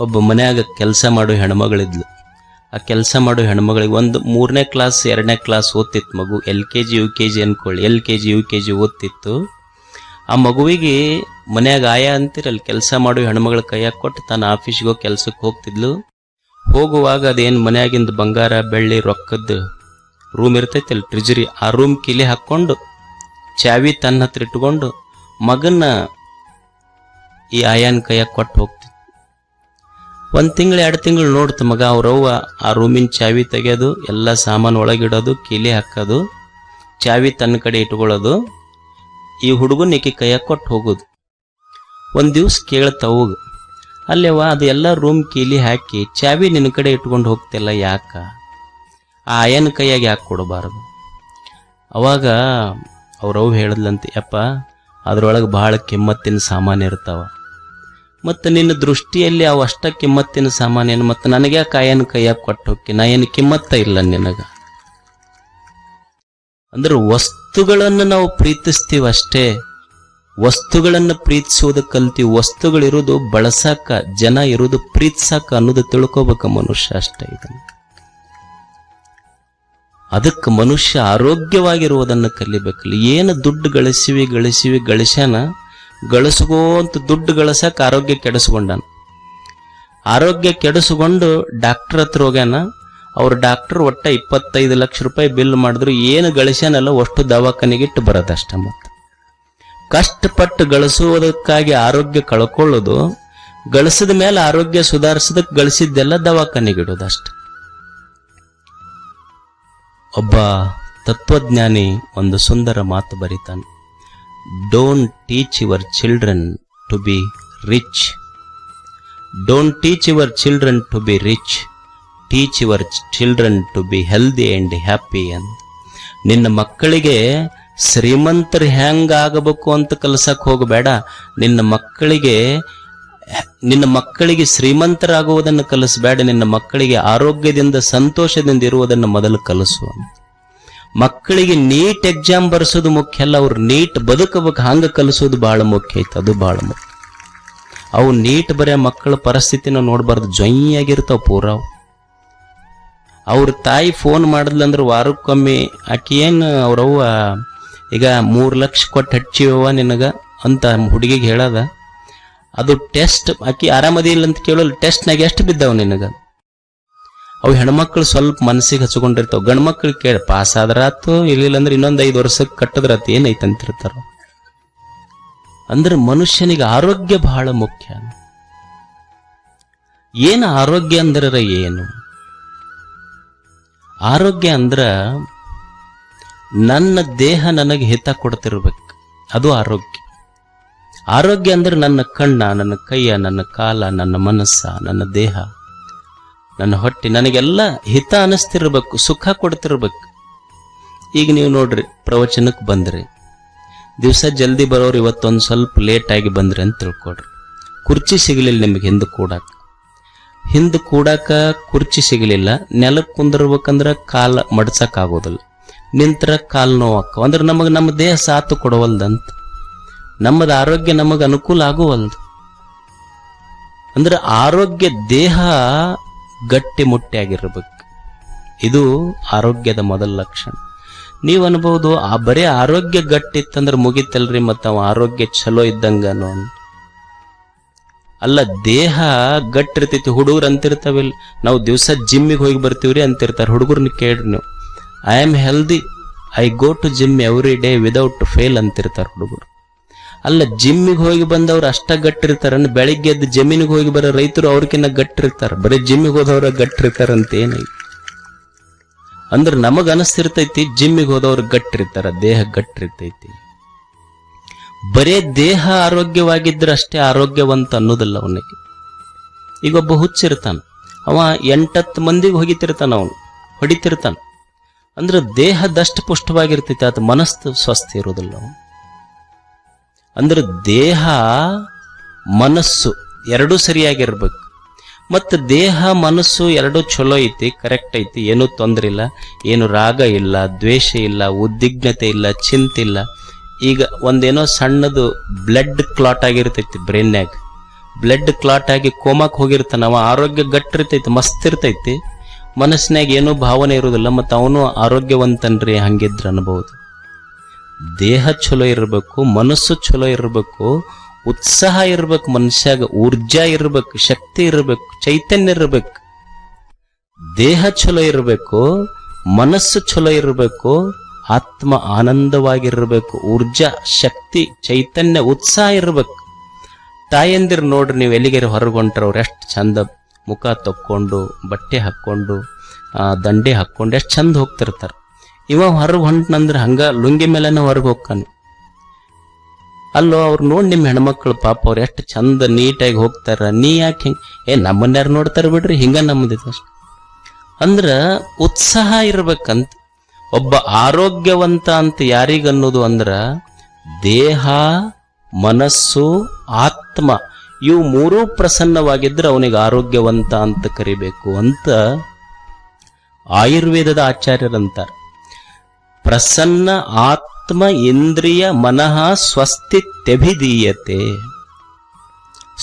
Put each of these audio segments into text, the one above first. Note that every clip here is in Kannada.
ಒಬ್ಬ ಮನ್ಯಾಗ ಕೆಲಸ ಮಾಡೋ ಹೆಣ್ಮಗಳಿದ್ಲು. ಆ ಕೆಲಸ ಮಾಡೋ ಹೆಣ್ಮಗಳಿಗೆ ಒಂದು 3ನೇ ಕ್ಲಾಸ್ 2ನೇ ಕ್ಲಾಸ್ ಓದ್ತಿತ್ತು ಮಗು. LKG UKG ಅನ್ಕೊಳ್ಳಿ, LKG UKG ಓದ್ತಿತ್ತು. ಆ ಮಗುವಿಗೆ ಮನ್ಯಾಗ ಆಯಾ ಅಂತಿರಲ್ಲ, ಕೆಲಸ ಮಾಡೋ ಹೆಣ್ಮಗಳ ಕೈಯಾಗ ಕೊಟ್ಟು ತನ್ನ ಆಫೀಸ್ಗೆ ಹೋಗಿ ಕೆಲ್ಸಕ್ಕೆ ಹೋಗ್ತಿದ್ಲು. ಹೋಗುವಾಗ ಅದೇನು ಮನ್ಯಾಗಿಂದ ಬಂಗಾರ ಬೆಳ್ಳಿ ರೊಕ್ಕದ್ದು ರೂಮ್ ಇರ್ತೈತಲ್ಲ, ಟ್ರಿಜರಿ, ಆ ರೂಮ್ ಕಿಲಿ ಹಾಕ್ಕೊಂಡು ಚಾವಿ ತನ್ನ ಹತ್ರ ಇಟ್ಕೊಂಡು ಮಗನ್ನ ಈ ಆಯಾನ್ ಕೈಯಾಗ ಕೊಟ್ಟು ಹೋಗ್ತಿತ್ತು. 1 ತಿಂಗಳು 2 ತಿಂಗಳು ನೋಡ್ತು ಮಗ. ಅವ್ರವ್ವ ಆ ರೂಮಿನ ಚಾವಿ ತೆಗೆಯೋದು, ಎಲ್ಲ ಸಾಮಾನು ಒಳಗಿಡೋದು, ಕೀಲಿ ಹಾಕೋದು, ಚಾವಿ ತನ್ನ ಕಡೆ ಇಟ್ಕೊಳ್ಳೋದು, ಈ ಹುಡುಗನ ಈಕೆ ಕೈಯಾಗ ಕೊಟ್ಟು ಹೋಗೋದು. ಒಂದು ದಿವ್ಸ ಕೇಳ್ತವಾಗ, ಅಲ್ಲೇವ ಅದು ಎಲ್ಲ ರೂಮ್ ಕೀಲಿ ಹಾಕಿ ಚಾವಿ ನಿನ್ನ ಕಡೆ ಇಟ್ಕೊಂಡು ಹೋಗ್ತಿಲ್ಲ, ಯಾಕ? ಆ ಆಯನ ಕೈಯಾಗ ಯಾಕೆ ಕೊಡಬಾರದು? ಅವಾಗ ಅವ್ರವ್ವ ಹೇಳಿದ್ಲಂತೆ, ಯಪ್ಪ ಅದ್ರೊಳಗೆ ಭಾಳ ಕಿಮ್ಮತ್ತಿನ ಸಾಮಾನು ಇರ್ತಾವ, ಮತ್ತು ನಿನ್ನ ದೃಷ್ಟಿಯಲ್ಲಿ ಅವು ಅಷ್ಟ ಕಿಮ್ಮತ್ತಿನ ಸಾಮಾನೇನು, ಮತ್ತು ನನಗೆ ಯಾಕೆ ಆಯನ ಕೈಯಾಗ ಕೊಟ್ಟು ಹೋಗಿ, ನಾ ಏನು ಕಿಮ್ಮತ್ತ ಇಲ್ಲ ನಿನಗ? ಅಂದ್ರೆ ವಸ್ತುಗಳನ್ನು ನಾವು ಪ್ರೀತಿಸ್ತೀವಿ ಅಷ್ಟೇ, ವಸ್ತುಗಳನ್ನು ಪ್ರೀತಿಸೋದು ಕಲ್ತೀವಿ. ವಸ್ತುಗಳಿರೋದು ಬಳಸಾಕ, ಜನ ಇರೋದು ಪ್ರೀತಿಸಾಕ ಅನ್ನೋದು ತಿಳ್ಕೋಬೇಕ ಮನುಷ್ಯ ಅಷ್ಟೇ. ಇದನ್ನು ಅದಕ್ಕೆ ಮನುಷ್ಯ ಆರೋಗ್ಯವಾಗಿರುವುದನ್ನು ಕಲಿಬೇಕಲ್ಲ. ಏನು ದುಡ್ಡು ಗಳಿಸ್ಯಾನ, ಗಳಿಸ್ಕೋಂತ ದುಡ್ಡು ಗಳಿಸಕ ಆರೋಗ್ಯ ಕೆಡಿಸ್ಕೊಂಡಾನ. ಆರೋಗ್ಯ ಕೆಡಿಸ್ಕೊಂಡು ಡಾಕ್ಟರ್ ಹತ್ರ ಹೋಗ್ಯಾನ. ಅವ್ರ ಡಾಕ್ಟರ್ ಒಟ್ಟ 25 ಲಕ್ಷ ರೂಪಾಯಿ ಬಿಲ್ ಮಾಡಿದ್ರು, ಏನು ಗಳಿಸ್ಯಾನಲ್ಲ ಅಷ್ಟು ದವಾಖಾನೆಗಿಟ್ಟು ಬರೋದಷ್ಟ. ಮತ್ತೆ ಕಷ್ಟಪಟ್ಟು ಗಳಿಸುವುದಕ್ಕಾಗಿ ಆರೋಗ್ಯ ಕಳ್ಕೊಳ್ಳೋದು, ಗಳಿಸಿದ ಮೇಲೆ ಆರೋಗ್ಯ ಸುಧಾರಿಸೋದಕ್ಕೆ ಗಳಿಸಿದ್ದೆಲ್ಲ ದವಾಖಾನೆಗಿಡೋದಷ್ಟ. ಒಬ್ಬ ತತ್ವಜ್ಞಾನಿ ಒಂದು ಸುಂದರ ಮಾತು ಬರೀತಾನೆ, don't teach your children to be rich, don't teach your children to be rich, teach your children to be healthy and happy ಅಂತ. ನಿನ್ನ ಮಕ್ಕಳಿಗೆ ಶ್ರೀಮಂತರು ಹೆಂಗಾಗಬೇಕು ಅಂತ ಕಲ್ಸಕ್ಕೆ ಹೋಗಬೇಡ, ನಿನ್ನ ಮಕ್ಕಳಿಗೆ ಶ್ರೀಮಂತರಾಗುವುದನ್ನು ಕಲಿಸಬೇಡ, ನಿನ್ನ ಮಕ್ಕಳಿಗೆ ಆರೋಗ್ಯದಿಂದ ಸಂತೋಷದಿಂದ ಇರುವುದನ್ನು ಮೊದಲು ಕಲಿಸು. ಮಕ್ಕಳಿಗೆ ನೀಟ್ ಎಕ್ಸಾಮ್ ಬರ್ಸೋದು ಮುಖ್ಯ ಅಲ್ಲ, ಅವ್ರು ನೀಟ್ ಬದುಕಬೇಕು ಹಂಗ ಕಲಿಸೋದು ಬಹಳ ಮುಖ್ಯ ಐತೆ. ಅದು ಬಹಳ ಮುಖ್ಯ. ಅವು ನೀಟ್ ಬರೆಯೋ ಮಕ್ಕಳ ಪರಿಸ್ಥಿತಿನ ನೋಡ್ಬಾರ್ದು, ಜೊಯ್ಯಾಗಿರ್ತಾವ ಪೂರಾವ್. ಅವ್ರ ತಾಯಿ ಫೋನ್ ಮಾಡಿದ್ಲಂದ್ರೆ ವಾರಕ್ಕೊಮ್ಮೆ ಆಕಿ ಏನು ಅವ್ರವ್ವ ಈಗ 3 ಲಕ್ಷ ಕೊಟ್ಟು ಹಚ್ಚಿವ ನಿನಗ ಅಂತ ಹುಡುಗಿಗೆ ಹೇಳದ. ಅದು ಟೆಸ್ಟ್, ಆಕಿ ಆರಾಮದಿ ಇಲ್ಲ ಅಂತ ಕೇಳೋಲ್ಲ, ಟೆಸ್ಟ್ನಾಗ ಎಷ್ಟು ಬಿದ್ದಾವ ನಿನಗ? ಅವು ಹೆಣ್ಮಕ್ಳು ಸ್ವಲ್ಪ ಮನಸ್ಸಿಗೆ ಹಚ್ಕೊಂಡಿರ್ತಾವ. ಗಂಡು ಮಕ್ಳು ಕೇಳಿ ಪಾಸ್ ಆದ್ರಾತು, ಇರ್ಲಿಲ್ಲ ಅಂದ್ರೆ ಇನ್ನೊಂದು 5 ವರ್ಷಕ್ಕೆ ಕಟ್ಟದ್ರಾತು, ಏನೈತಂತಿರ್ತಾರ. ಅಂದ್ರೆ ಮನುಷ್ಯನಿಗೆ ಆರೋಗ್ಯ ಬಹಳ ಮುಖ್ಯ. ಏನು ಆರೋಗ್ಯ ಅಂದ್ರೆ ಏನು? ಆರೋಗ್ಯ ಅಂದ್ರ ನನ್ನ ದೇಹ ನನಗೆ ಹಿತ ಕೊಡ್ತಿರ್ಬೇಕು, ಅದು ಆರೋಗ್ಯ. ಆರೋಗ್ಯ ಅಂದ್ರೆ ನನ್ನ ಕಣ್ಣ, ನನ್ನ ಕೈಯ, ನನ್ನ ಕಾಲ, ನನ್ನ ಮನಸ್ಸ, ನನ್ನ ದೇಹ, ನನ್ನ ಹೊಟ್ಟೆ ನನಗೆಲ್ಲ ಹಿತ ಅನಿಸ್ತಿರ್ಬೇಕು, ಸುಖ ಕೊಡ್ತಿರ್ಬೇಕು. ಈಗ ನೀವು ನೋಡ್ರಿ, ಪ್ರವಚನಕ್ಕೆ ಬಂದ್ರಿ, ದಿವಸ ಜಲ್ದಿ ಬರೋರು ಇವತ್ತೊಂದು ಸ್ವಲ್ಪ ಲೇಟ್ ಆಗಿ ಬಂದ್ರಿ ಅಂತ ತಿಳ್ಕೊಡ್ರಿ. ಕುರ್ಚಿ ಸಿಗಲಿಲ್ಲ ನಿಮಗೆ ಹಿಂದೆ ಕೂಡಾಕ ಕುರ್ಚಿ ಸಿಗಲಿಲ್ಲ. ನೆಲಕ್ಕೆ ಕುಂದಿರ್ಬೇಕಂದ್ರೆ ಕಾಲ ಮಡ್ಸಕ್ ಆಗೋದಿಲ್ಲ, ನಿಂತರ ಕಾಲು ನೋವಾಕ. ಅಂದ್ರೆ ನಮ್ಮ ದೇಹ ಸಾತು ಕೊಡವಲ್ದಂತ, ನಮ್ಮದು ಆರೋಗ್ಯ ನಮಗೆ ಅನುಕೂಲ ಆಗುವಲ್ದು. ಅಂದ್ರೆ ಆರೋಗ್ಯ, ದೇಹ ಗಟ್ಟಿ ಮುಟ್ಟಿಯಾಗಿರ್ಬೇಕು, ಇದು ಆರೋಗ್ಯದ ಮೊದಲ ಲಕ್ಷಣ. ನೀವು ಅನ್ಬಹುದು, ಆ ಬರೀ ಆರೋಗ್ಯ ಗಟ್ಟಿತ್ತಂದ್ರೆ ಮುಗಿತಲ್ರಿ, ಮತ್ತು ಅವ ಆರೋಗ್ಯ ಚಲೋ ಇದ್ದಂಗನು ಅಂತ. ಅಲ್ಲ, ದೇಹ ಗಟ್ಟಿರ್ತೈತಿ. ಹುಡುಗರು ಅಂತಿರ್ತಾವಿಲ್ಲ, ನಾವು ದಿವಸ ಜಿಮ್ಮಿಗೆ ಹೋಗಿ ಬರ್ತೀವ್ರಿ ಅಂತಿರ್ತಾರೆ. ಹುಡುಗರ್ನ ಕೇಳ್ರಿ ನೀವು, I am healthy, I go to gym every day without fail ಅಂತಿರ್ತಾರೆ ಹುಡುಗರು. ಅಲ್ಲ, ಜಿಮ್ಮಿಗೆ ಹೋಗಿ ಬಂದವ್ರು ಅಷ್ಟ ಗಟ್ಟಿರ್ತಾರ, ಬೆಳಿಗ್ಗೆ ಎದ್ದು ಜಮೀನಿಗೆ ಹೋಗಿ ಬರೋ ರೈತರು ಅವ್ರಕಿನ್ನ ಗಟ್ಟಿರ್ತಾರ, ಬರೀ ಜಿಮ್ಮಿಗೆ ಹೋದವ್ರ ಗಟ್ಟಿರ್ತಾರಂತ ಏನೈತಿ? ಅಂದ್ರೆ ನಮಗ ಅನಿಸ್ತಿರ್ತೈತಿ ಜಿಮ್ಮಿಗೆ ಹೋದವ್ರು ಗಟ್ಟಿರ್ತಾರ, ದೇಹ ಗಟ್ಟಿರ್ತೈತಿ. ಬರೇ ದೇಹ ಆರೋಗ್ಯವಾಗಿದ್ರೆ ಅಷ್ಟೇ ಆರೋಗ್ಯವಂತ ಅನ್ನೋದಿಲ್ಲ ಅವನಿಗೆ. ಈಗ ಒಬ್ಬ ಹುಚ್ಚಿರ್ತಾನ, ಅವ 8-10 ಮಂದಿಗೆ ಅವನು ಹೊಡಿತಿರ್ತಾನ. ಅಂದ್ರೆ ದೇಹದಷ್ಟು ಪುಷ್ಟವಾಗಿರ್ತೈತಿ, ಅದು ಮನಸ್ಸು ಸ್ವಸ್ಥ ಇರೋದಿಲ್ಲ ಅವನು. ಅಂದ್ರೆ ದೇಹ ಮನಸ್ಸು ಎರಡೂ ಸರಿಯಾಗಿರ್ಬೇಕು. ಮತ್ತು ದೇಹ ಮನಸ್ಸು ಎರಡೂ ಚಲೋ ಐತಿ, ಕರೆಕ್ಟ್ ಐತಿ, ಏನೂ ತೊಂದರೆ ಇಲ್ಲ, ಏನು ರಾಗ ಇಲ್ಲ, ದ್ವೇಷ ಇಲ್ಲ, ಉದ್ವಿಗ್ನತೆ ಇಲ್ಲ, ಚಿಂತಿಲ್ಲ. ಈಗ ಒಂದೇನೋ ಸಣ್ಣದು ಬ್ಲಡ್ ಕ್ಲಾಟ್ ಆಗಿರ್ತೈತಿ ಬ್ರೈನ್ಯಾಗ, ಬ್ಲಡ್ ಕ್ಲಾಟ್ ಆಗಿ ಕೋಮಾಕ್ ಹೋಗಿರ್ತಾನ, ಅವ ಆರೋಗ್ಯ ಗಟ್ಟಿರ್ತೈತಿ, ಮಸ್ತ್ ಇರ್ತೈತಿ, ಮನಸ್ಸಿನಾಗ ಏನೂ ಭಾವನೆ ಇರುವುದಿಲ್ಲ, ಮತ್ತು ಅವನು ಆರೋಗ್ಯವಂತನ್ರಿ ಹಂಗಿದ್ರ ಅನ್ಬಹುದು. ದೇಹ ಚಲೋ ಇರಬೇಕು, ಮನಸ್ಸು ಚಲೋ ಇರಬೇಕು, ಉತ್ಸಾಹ ಇರ್ಬೇಕು, ಮನುಷ್ಯಾಗ ಊರ್ಜಾ ಇರ್ಬೇಕು, ಶಕ್ತಿ ಇರಬೇಕು, ಚೈತನ್ಯ ಇರಬೇಕು. ದೇಹ ಚಲೋ ಇರಬೇಕು, ಮನಸ್ಸು ಚಲೋ ಇರಬೇಕು, ಆತ್ಮ ಆನಂದವಾಗಿರ್ಬೇಕು, ಊರ್ಜಾ ಶಕ್ತಿ ಚೈತನ್ಯ ಉತ್ಸಾಹ ಇರ್ಬೇಕು. ತಾಯಂದಿರು ನೋಡ್ರಿ, ನೀವು ಎಲ್ಲಿಗೆರೆ ಹೊರಗೊಂಡ್ರ ಅವ್ರು ಎಷ್ಟು ಚಂದ ಮುಖ ತಕ್ಕೊಂಡು, ಬಟ್ಟೆ ಹಾಕ್ಕೊಂಡು, ದಂಡೆ ಹಾಕ್ಕೊಂಡು ಎಷ್ಟು ಚಂದ ಹೋಗ್ತಿರ್ತಾರೆ. ಇವ ಹೊರಗೆ ಹೊಂಟ್ನಂದ್ರೆ ಹಂಗ ಲುಂಗಿ ಮೇಲೆನ ಹೊರಗೆ ಹೋಗ್ತಾನೆ. ಅಲ್ಲೋ ಅವ್ರು ನೋಡಿ ನಿಮ್ಮ ಹೆಣ್ಮಕ್ಳು ಪಾಪ ಅವ್ರು ಎಷ್ಟು ಚಂದ ನೀಟಾಗಿ ಹೋಗ್ತಾರ, ನೀ ಯಾಕೆ ಹಿಂಗೆ ನಮ್ಮನ್ಯಾರು ನೋಡ್ತಾರ ಬಿಡ್ರಿ, ಹಿಂಗ ನಮ್ಮದಿತ್ತು ಅಷ್ಟು ಅಂದ್ರ ಉತ್ಸಾಹ ಇರ್ಬೇಕಂತ. ಒಬ್ಬ ಆರೋಗ್ಯವಂತ ಅಂತ ಯಾರಿಗನ್ನೋದು ಅಂದ್ರ ದೇಹ, ಮನಸ್ಸು, ಆತ್ಮ ಇವು ಮೂರೂ ಪ್ರಸನ್ನವಾಗಿದ್ರೆ ಅವನಿಗೆ ಆರೋಗ್ಯವಂತ ಅಂತ ಕರಿಬೇಕು ಅಂತ ಆಯುರ್ವೇದದ ಆಚಾರ್ಯರಂತಾರೆ. ಪ್ರಸನ್ನ ಆತ್ಮ ಇಂದ್ರಿಯ ಮನಃ ಸ್ವಸ್ತಿತ್ಯಭಿಧೀಯತೆ.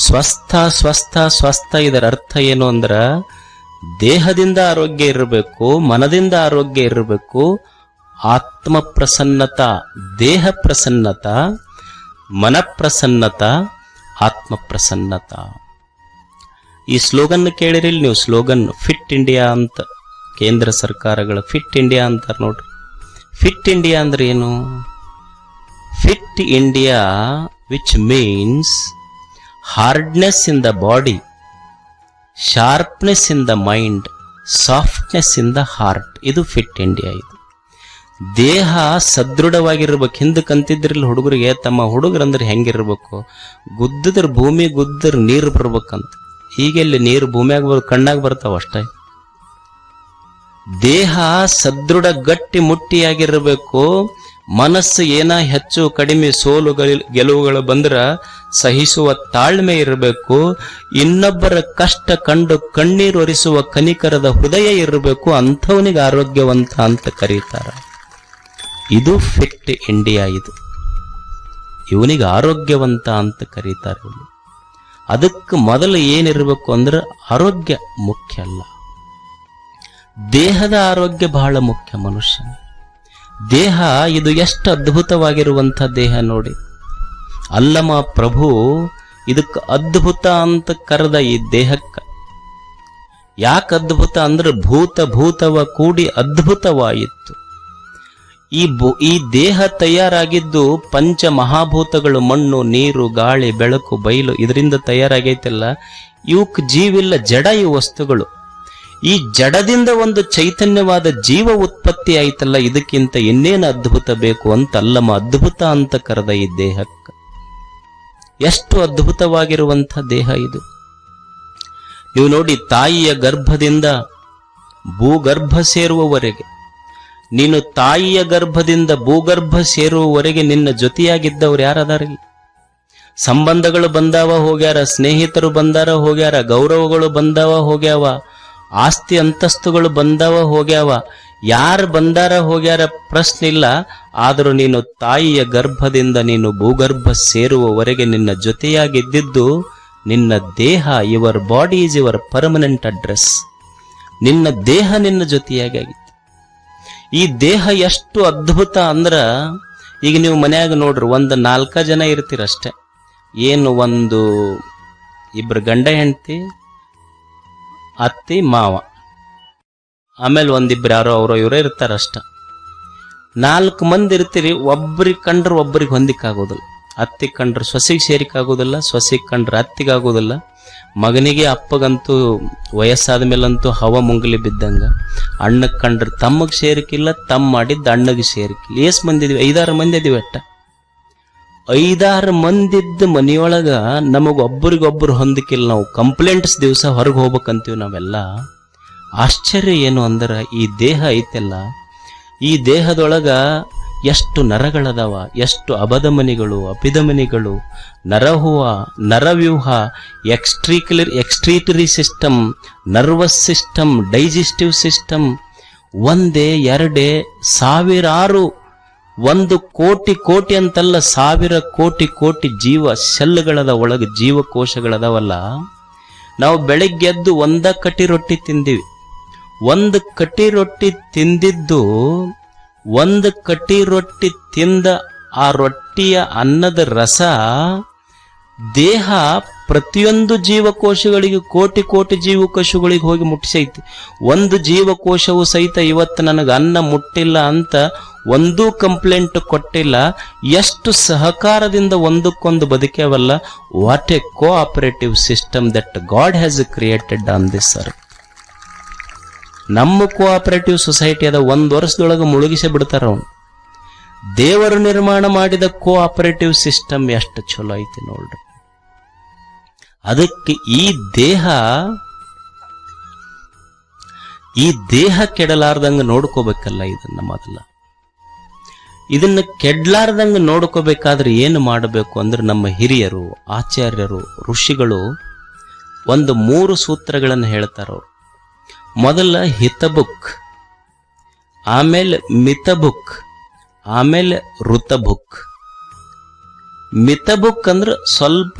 ಸ್ವಸ್ಥ ಸ್ವಸ್ಥ ಸ್ವಸ್ಥ ಇದರ ಅರ್ಥ ಏನು ಅಂದ್ರ ದೇಹದಿಂದ ಆರೋಗ್ಯ ಇರಬೇಕು, ಮನದಿಂದ ಆರೋಗ್ಯ ಇರಬೇಕು, ಆತ್ಮ ಪ್ರಸನ್ನತ, ದೇಹ ಪ್ರಸನ್ನತ, ಮನ ಪ್ರಸನ್ನತ, ಆತ್ಮ ಪ್ರಸನ್ನತ. ಈ ಸ್ಲೋಗನ್ ಕೇಳಿರಿಲ್ ನೀವು, ಸ್ಲೋಗನ್ ಫಿಟ್ ಇಂಡಿಯಾ ಅಂತ, ಕೇಂದ್ರ ಸರ್ಕಾರಗಳ ಫಿಟ್ ಇಂಡಿಯಾ ಅಂತಾರೆ ನೋಡ್ರಿ. ಫಿಟ್ ಇಂಡಿಯಾ ಅಂದ್ರೆ ಏನು? Fit India which means hardness in the body, sharpness in the mind, softness in the heart. ಇದು ಫಿಟ್ ಇಂಡಿಯಾ. ಇದು ದೇಹ ಸದೃಢವಾಗಿರ್ಬೇಕು. ಹಿಂದಕ್ಕೆ ಅಂತಿದ್ರಿಲ್ಲ ಹುಡುಗರಿಗೆ, ತಮ್ಮ ಹುಡುಗರಂದ್ರೆ ಹೆಂಗಿರ್ಬೇಕು, ಗುದ್ದಿದ್ರ ಭೂಮಿ ಗುದ್ದಿದ್ರ ನೀರು ಬರ್ಬೇಕಂತ. ಈಗೆಲ್ಲಿ ನೀರು ಭೂಮಿಯಾಗ ಕಣ್ಣಾಗ ಬರ್ತಾವ ಅಷ್ಟೇ. ದೇಹ ಸದೃಢ ಗಟ್ಟಿ ಮುಟ್ಟಿಯಾಗಿರ್ಬೇಕು. ಮನಸ್ಸು ಏನ ಹೆಚ್ಚು ಕಡಿಮೆ ಸೋಲು ಗೆಲುವುಗಳು ಬಂದ್ರ ಸಹಿಸುವ ತಾಳ್ಮೆ ಇರಬೇಕು. ಇನ್ನೊಬ್ಬರ ಕಷ್ಟ ಕಂಡು ಕಣ್ಣೀರು ಒರೆಸುವ ಕನಿಕರದ ಹೃದಯ ಇರಬೇಕು. ಅಂಥವನಿಗೆ ಆರೋಗ್ಯವಂತ ಅಂತ ಕರೀತಾರ. ಇದು ಫಿಟ್ ಇಂಡಿಯಾ. ಇದು ಇವನಿಗೆ ಆರೋಗ್ಯವಂತ ಅಂತ ಕರೀತಾರೆ. ಅದಕ್ಕೆ ಮೊದಲು ಏನಿರಬೇಕು ಅಂದ್ರೆ ಆರೋಗ್ಯ ಮುಖ್ಯ ಅಲ್ಲ, ದೇಹದ ಆರೋಗ್ಯ ಬಹಳ ಮುಖ್ಯ. ಮನುಷ್ಯನ ದೇಹ ಇದು ಎಷ್ಟು ಅದ್ಭುತವಾಗಿರುವಂಥ ದೇಹ ನೋಡಿ. ಅಲ್ಲಮ ಪ್ರಭು ಇದಕ್ಕೆ ಅದ್ಭುತ ಅಂತ ಕರೆದ ಈ ದೇಹಕ್ಕೆ. ಯಾಕೆ ಅದ್ಭುತ ಅಂದ್ರೆ ಭೂತವ ಕೂಡಿ ಅದ್ಭುತವಾಯಿತು. ಈ ದೇಹ ತಯಾರಾಗಿದ್ದು ಪಂಚ ಮಹಾಭೂತಗಳು, ಮಣ್ಣು, ನೀರು, ಗಾಳಿ, ಬೆಳಕು, ಬಯಲು, ಇದರಿಂದ ತಯಾರಾಗೈತಲ್ಲ. ಇವಕ್ಕೆ ಜೀವಿಲ್ಲ, ಜಡ ಈ ವಸ್ತುಗಳು. ಈ ಜಡದಿಂದ ಒಂದು ಚೈತನ್ಯವಾದ ಜೀವ ಉತ್ಪತ್ತಿ ಆಯ್ತಲ್ಲ, ಇದಕ್ಕಿಂತ ಇನ್ನೇನು ಅದ್ಭುತ ಬೇಕು ಅಂತ ಅಲ್ಲಮ ಅದ್ಭುತ ಅಂತ ಕರೆದ ಈ ದೇಹಕ್ಕೆ. ಎಷ್ಟು ಅದ್ಭುತವಾಗಿರುವಂಥ ದೇಹ ಇದು. ನೀವು ನೋಡಿ, ತಾಯಿಯ ಗರ್ಭದಿಂದ ಭೂಗರ್ಭ ಸೇರುವವರೆಗೆ, ನೀನು ತಾಯಿಯ ಗರ್ಭದಿಂದ ಭೂಗರ್ಭ ಸೇರುವವರೆಗೆ ನಿನ್ನ ಜೊತೆಯಾಗಿದ್ದವ್ರು ಯಾರದಾರಿಲ್ಲ. ಸಂಬಂಧಗಳು ಬಂದಾವ ಹೋಗ್ಯಾರ, ಸ್ನೇಹಿತರು ಬಂದಾರ ಹೋಗ್ಯಾರ, ಗೌರವಗಳು ಬಂದಾವ ಹೋಗ್ಯಾವ, ಆಸ್ತಿ ಅಂತಸ್ತುಗಳು ಬಂದಾವ ಹೋಗ್ಯಾವ. ಯಾರು ಬಂದಾರ ಹೋಗ್ಯಾರ ಪ್ರಶ್ನೆ ಇಲ್ಲ. ಆದರೂ ನೀನು ತಾಯಿಯ ಗರ್ಭದಿಂದ ನೀನು ಭೂಗರ್ಭ ಸೇರುವವರೆಗೆ ನಿನ್ನ ಜೊತೆಯಾಗಿದ್ದಿದ್ದು ನಿನ್ನ ದೇಹ. Your body is your permanent address. ನಿನ್ನ ದೇಹ ನಿನ್ನ ಜೊತೆಯಾಗಿತ್ತು. ಈ ದೇಹ ಎಷ್ಟು ಅದ್ಭುತ ಅಂದ್ರ, ಈಗ ನೀವು ಮನ್ಯಾಗ ನೋಡ್ರಿ, ಒಂದು 4 ಜನ ಇರ್ತೀರಷ್ಟೆ. ಏನು, ಒಂದು ಇಬ್ರು ಗಂಡ ಹೆಂಡತಿ, ಅತ್ತಿ ಮಾವ, ಆಮೇಲೆ ಒಂದಿಬ್ರು ಯಾರೋ ಅವರೋ ಇವರೇ ಇರ್ತಾರಷ್ಟ. 4 ಮಂದಿ ಇರ್ತೀರಿ. ಒಬ್ಬರಿಗೆ ಕಂಡ್ರೆ ಒಬ್ಬರಿಗೆ ಹೊಂದಿಕ್ಕಾಗೋದಿಲ್ಲ. ಅತ್ತಿಗೆ ಕಂಡ್ರೆ ಸೊಸೆಗೆ ಸೇರಿಕಾಗೋದಿಲ್ಲ, ಸೊಸೆಗೆ ಕಂಡ್ರೆ ಅತ್ತಿಗೆ ಆಗೋದಿಲ್ಲ. ಮಗನಿಗೆ ಅಪ್ಪಗಂತೂ ವಯಸ್ಸಾದ ಮೇಲಂತೂ ಹವ ಮುಂಗಲಿ ಬಿದ್ದಂಗ. ಅಣ್ಣಗೆ ಕಂಡ್ರೆ ತಮ್ಮಗೆ ಸೇರಿಕಿಲ್ಲ, ತಮ್ಮ ಮಾಡಿದ್ದು ಅಣ್ಣಗೆ ಸೇರಿಕಿಲ್ಲ. ಎಷ್ಟು ಮಂದಿ ಇದೀವಿ? 5-6 ಮಂದಿ ಇದೀವಿ ಅಟ್ಟ. 5-6 ಮಂದಿದ್ದ ಮನೆಯೊಳಗ ನಮಗೊಬ್ಬರಿಗೊಬ್ಬರು ಹೊಂದಿಕಿಲ್ಲ. ನಾವು ಕಂಪ್ಲೇಂಟ್ಸ್ ದಿವಸ ಹೊರಗೆ ಹೋಗ್ಬೇಕಂತೀವಿ ನಾವೆಲ್ಲ. ಆಶ್ಚರ್ಯ ಏನು ಅಂದ್ರೆ, ಈ ದೇಹ ಐತೆಲ್ಲ, ಈ ದೇಹದೊಳಗ ಎಷ್ಟು ನರಗಳದಾವ, ಎಷ್ಟು ಅಬಧಮನಿಗಳು, ಅಪಿಧಮನಿಗಳು, ನರಹುವ, ನರವ್ಯೂಹ, excretory system, nervous system, digestive system, ಒಂದೇ ಎರಡೇ ಸಾವಿರಾರು 1 ಕೋಟಿ ಕೋಟಿ ಅಂತಲ್ಲ, 1000 ಕೋಟಿ ಕೋಟಿ ಜೀವ ಸೆಲ್ಗಳದ ಒಳಗೆ ಜೀವಕೋಶಗಳದಾವಲ್ಲ. ನಾವು ಬೆಳಗ್ಗೆದ್ದು 1 ಕಟಿ ರೊಟ್ಟಿ ತಿಂದಿವಿ. 1 ಕಟಿ ರೊಟ್ಟಿ ತಿಂದಿದ್ದು, 1 ಕಟಿ ರೊಟ್ಟಿ ತಿಂದ ಆ ರೊಟ್ಟಿಯ ಅನ್ನದ ರಸ ದೇಹ ಪ್ರತಿಯೊಂದು ಜೀವಕೋಶಗಳಿಗೆ, ಕೋಟಿ ಕೋಟಿ ಜೀವಕೋಶಗಳಿಗೆ ಹೋಗಿ ಮುಟ್ಟಿಸೈತಿ. 1 ಜೀವಕೋಶವು ಸಹಿತ ಇವತ್ತು ನನಗೆ ಅನ್ನ ಮುಟ್ಟಿಲ್ಲ ಅಂತ ಒಂದೂ ಕಂಪ್ಲೇಂಟ್ ಕೊಟ್ಟಿಲ್ಲ. ಎಷ್ಟು ಸಹಕಾರದಿಂದ ಒಂದಕ್ಕೊಂದು ಬದುಕೇವಲ್ಲ. What a cooperative system that God has created on this earth. ನಮ್ಮ ಕೋಆಪರೇಟಿವ್ ಸೊಸೈಟಿ ಅದ 1 ವರ್ಷದೊಳಗೆ ಮುಳುಗಿಸಿ ಬಿಡ್ತಾರ ಅವನು. ದೇವರು ನಿರ್ಮಾಣ ಮಾಡಿದ ಕೋಆಪರೇಟಿವ್ ಸಿಸ್ಟಮ್ ಎಷ್ಟು ಚಲೋ ಐತಿ ನೋಡ್ರಿ. ಅದಕ್ಕೆ ಈ ದೇಹ ಕೆಡಲಾರ್ದಂಗ ನೋಡ್ಕೋಬೇಕಲ್ಲ. ಇದನ್ನ ಮೊದಲ ಇದನ್ನ ಕೆಡ್ಲಾರ್ದಂಗ ನೋಡ್ಕೋಬೇಕಾದ್ರೆ ಏನು ಮಾಡಬೇಕು ಅಂದ್ರೆ, ನಮ್ಮ ಹಿರಿಯರು, ಆಚಾರ್ಯರು, ಋಷಿಗಳು ಒಂದು 3 ಸೂತ್ರಗಳನ್ನು ಹೇಳ್ತಾರ. ಮೊದಲ ಹಿತಬುಕ್, ಆಮೇಲೆ ಮಿತಬುಕ್, ಆಮೇಲೆ ಋತಬುಕ್. ಮಿತಬುಕ್ ಅಂದ್ರೆ ಸ್ವಲ್ಪ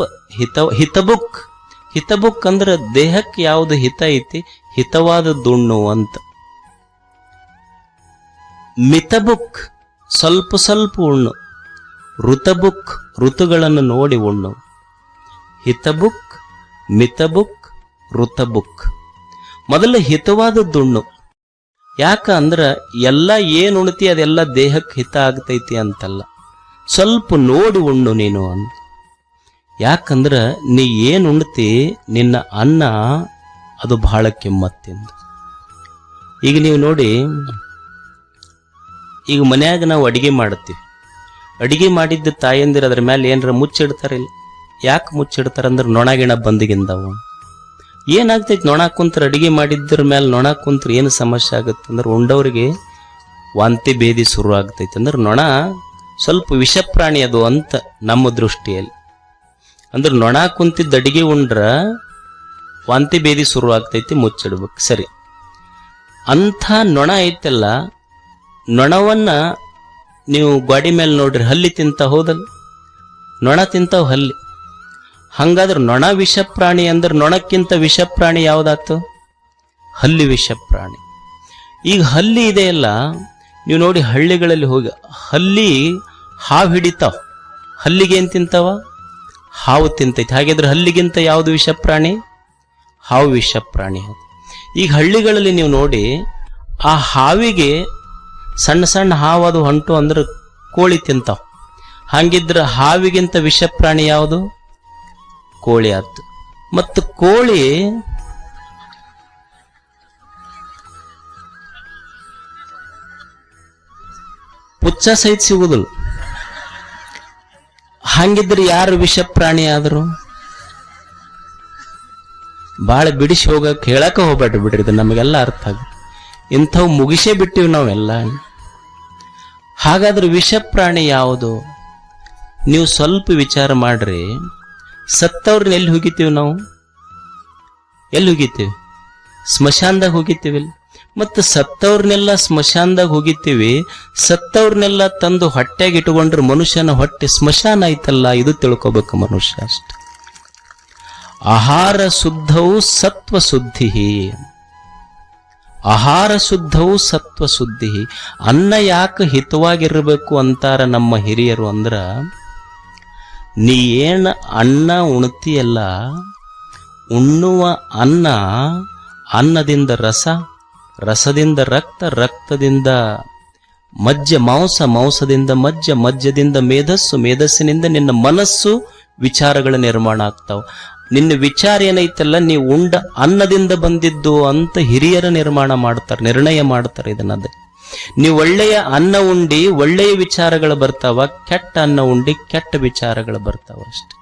ಹಿತಬುಕ್ ಅಂದ್ರೆ ದೇಹಕ್ಕೆ ಯಾವುದು ಹಿತ ಐತಿ, ಹಿತವಾದದ್ದು ಉಣ್ಣು ಅಂತ. ಮಿತಬುಕ್ ಸ್ವಲ್ಪ ಸ್ವಲ್ಪ ಉಣ್ಣು. ಋತಬುಕ್ ಋತುಗಳನ್ನು ನೋಡಿ ಉಣ್ಣು. ಹಿತಬುಕ್, ಮಿತಬುಕ್, ಋತಬುಕ್. ಮೊದಲ ಹಿತವಾದದ್ದುಣ್ಣು. ಯಾಕ ಅಂದ್ರ ಎಲ್ಲ ಏನು ಉಣ್ತಿ ಅದೆಲ್ಲ ದೇಹಕ್ಕೆ ಹಿತ ಆಗ್ತೈತಿ ಅಂತಲ್ಲ, ಸ್ವಲ್ಪ ನೋಡಿ ಉಣ್ಣು ನೀನು ಅಂತ. ಯಾಕಂದ್ರ ನೀ ಏನು ಉಣ್ತಿ, ನಿನ್ನ ಅನ್ನ ಅದು ಬಹಳ ಕೆಮ್ಮತ್ತಿಂದ. ಈಗ ನೀವು ನೋಡಿ, ಈಗ ಮನ್ಯಾಗ ನಾವು ಅಡಿಗೆ ಮಾಡ್ತೀವಿ. ಅಡಿಗೆ ಮಾಡಿದ್ದ ತಾಯಂದಿರ ಅದ್ರ ಮೇಲೆ ಏನಾರ ಮುಚ್ಚಿಡ್ತಾರಿಲ್ಲ. ಯಾಕೆ ಮುಚ್ಚಿಡ್ತಾರಂದ್ರೆ ನೊಣಗಿಣ ಬಂದಿಗಿಂದವು. ಏನಾಗ್ತೈತಿ ನೊಣ ಕುಂತ್ರ, ಅಡಿಗೆ ಮಾಡಿದ್ರ ಮೇಲೆ ನೊಣ ಕುಂತ್ರ ಏನು ಸಮಸ್ಯೆ ಆಗುತ್ತೆ ಅಂದ್ರೆ, ಉಂಡವ್ರಿಗೆ ವಾಂತಿ ಭೇದಿ ಶುರು ಆಗ್ತೈತಿ. ಅಂದ್ರೆ ನೊಣ ಸ್ವಲ್ಪ ವಿಷಪ್ರಾಣಿ ಅದು ಅಂತ ನಮ್ಮ ದೃಷ್ಟಿಯಲ್ಲಿ. ಅಂದ್ರೆ ನೊಣ ಕುಂತಿದ್ದ ಅಡಿಗೆ ಉಂಡ್ರ ವಾಂತಿ ಭೇದಿ ಶುರು ಆಗ್ತೈತಿ, ಮುಚ್ಚಿಡ್ಬೇಕು. ಸರಿ, ಅಂಥ ನೊಣ ಐತಲ್ಲ, ನೊಣವನ್ನ ನೀವು ಗಾಡಿ ಮೇಲೆ ನೋಡ್ರಿ, ಹಲ್ಲಿ ತಿಂತ ಹೋದಲ್ಲ, ನೊಣ ತಿಂತಾವ್ ಹಲ್ಲಿ. ಹಂಗಾದ್ರೆ ನೊಣ ವಿಷಪ್ರಾಣಿ ಅಂದ್ರೆ ನೊಣಕ್ಕಿಂತ ವಿಷಪ್ರಾಣಿ ಯಾವ್ದಾತು? ಹಲ್ಲಿ ವಿಷಪ್ರಾಣಿ. ಈಗ ಹಲ್ಲಿ ಇದೆಯಲ್ಲ, ನೀವು ನೋಡಿ ಹಳ್ಳಿಗಳಲ್ಲಿ ಹೋಗಿ ಹಲ್ಲಿ ಹಾವು ಹಿಡಿತಾವ. ಹಲ್ಲಿಗೆ ಏನ್ ತಿಂತಾವ? ಹಾವು ತಿಂತೈತಿ. ಹಾಗಿದ್ರೆ ಹಲ್ಲಿಗಿಂತ ಯಾವುದು ವಿಷಪ್ರಾಣಿ? ಹಾವು ವಿಷಪ್ರಾಣಿ. ಈಗ ಹಳ್ಳಿಗಳಲ್ಲಿ ನೀವು ನೋಡಿ, ಆ ಹಾವಿಗೆ ಸಣ್ಣ ಸಣ್ಣ ಹಾವು ಅದು ಹೊಂಟು ಅಂದ್ರೆ ಕೋಳಿ ತಿಂತಾವ. ಹಂಗಿದ್ರೆ ಹಾವಿಗಿಂತ ವಿಷಪ್ರಾಣಿ ಯಾವುದು? ಕೋಳಿ ಆಯ್ತು. ಮತ್ತು ಕೋಳಿ ಪುಚ್ಚ ಸಹಿತ ಸಿಗುದಿಲ್ಲ. ಹಂಗಿದ್ರೆ ಯಾರು ವಿಷಪ್ರಾಣಿ ಆದ್ರು? ಬಾಳ ಬಿಡಿಸಿ ಹೋಗಕ್ ಹೇಳಕ ಹೋಗ್ಬೇಡ್ರಿ ಬಿಡ್ರಿ, ಇದು ನಮಗೆಲ್ಲ ಅರ್ಥ ಆಗ. ಇಂಥವು ಮುಗಿಸೇ ಬಿಟ್ಟಿವಿ ನಾವೆಲ್ಲ. ಹಾಗಾದ್ರೆ ವಿಷಪ್ರಾಣಿ ಯಾವುದು? ನೀವು ಸ್ವಲ್ಪ ವಿಚಾರ ಮಾಡ್ರಿ. ಸತ್ತವ್ರನ್ನ ಎಲ್ಲಿ ಹೋಗಿತೀವಿ ನಾವು? ಎಲ್ಲಿ ಹೋಗಿತೀವಿ? ಸ್ಮಶಾನದಾಗ ಹೋಗಿತೀವಿ. ಮತ್ತು ಸತ್ತವ್ರನ್ನೆಲ್ಲ ಸ್ಮಶಾನದಾಗ ಹೋಗಿತೀವಿ. ಸತ್ತವ್ರನ್ನೆಲ್ಲ ತಂದು ಹೊಟ್ಟೆಗೆ ಇಟ್ಕೊಂಡ್ರೆ ಮನುಷ್ಯನ ಹೊಟ್ಟೆ ಸ್ಮಶಾನ ಐತಲ್ಲ, ಇದು ತಿಳ್ಕೊಬೇಕು ಮನುಷ್ಯ ಅಷ್ಟೆ. ಆಹಾರ ಶುದ್ಧವು ಸತ್ವ ಶುದ್ಧಿ. ಆಹಾರ ಶುದ್ಧವು ಸತ್ವ ಶುದ್ಧಿ. ಅನ್ನ ಯಾಕೆ ಹಿತವಾಗಿರ್ಬೇಕು ಅಂತಾರ ನಮ್ಮ ಹಿರಿಯರು ಅಂದ್ರ, ನೀ ಏನ್ ಅನ್ನ ಉಣ್ತಿಯಲ್ಲ, ಉಣ್ಣುವ ಅನ್ನ, ಅನ್ನದಿಂದ ರಸ, ರಸದಿಂದ ರಕ್ತ, ರಕ್ತದಿಂದ ಮಜ್ಜ ಮಾಂಸ, ಮಾಂಸದಿಂದ ಮಜ್ಜ, ಮಜ್ಜದಿಂದ ಮೇಧಸ್ಸು, ಮೇಧಸ್ಸಿನಿಂದ ನಿನ್ನ ಮನಸ್ಸು, ವಿಚಾರಗಳ ನಿರ್ಮಾಣ ಆಗ್ತಾವ. ನಿನ್ನ ವಿಚಾರ ಏನೈತಲ್ಲ, ನೀವು ಉಂಡ ಅನ್ನದಿಂದ ಬಂದಿದ್ದು ಅಂತ ಹಿರಿಯರ ನಿರ್ಮಾಣ ಮಾಡ್ತಾರೆ, ನಿರ್ಣಯ ಮಾಡ್ತಾರೆ. ಇದನ್ನದೇ ನೀವು ಒಳ್ಳೆಯ ಅನ್ನ ಉಂಡಿ ಒಳ್ಳೆಯ ವಿಚಾರಗಳು ಬರ್ತಾವ, ಕೆಟ್ಟ ಅನ್ನ ಉಂಡಿ ಕೆಟ್ಟ ವಿಚಾರಗಳು ಬರ್ತಾವ ಅಷ್ಟೆ.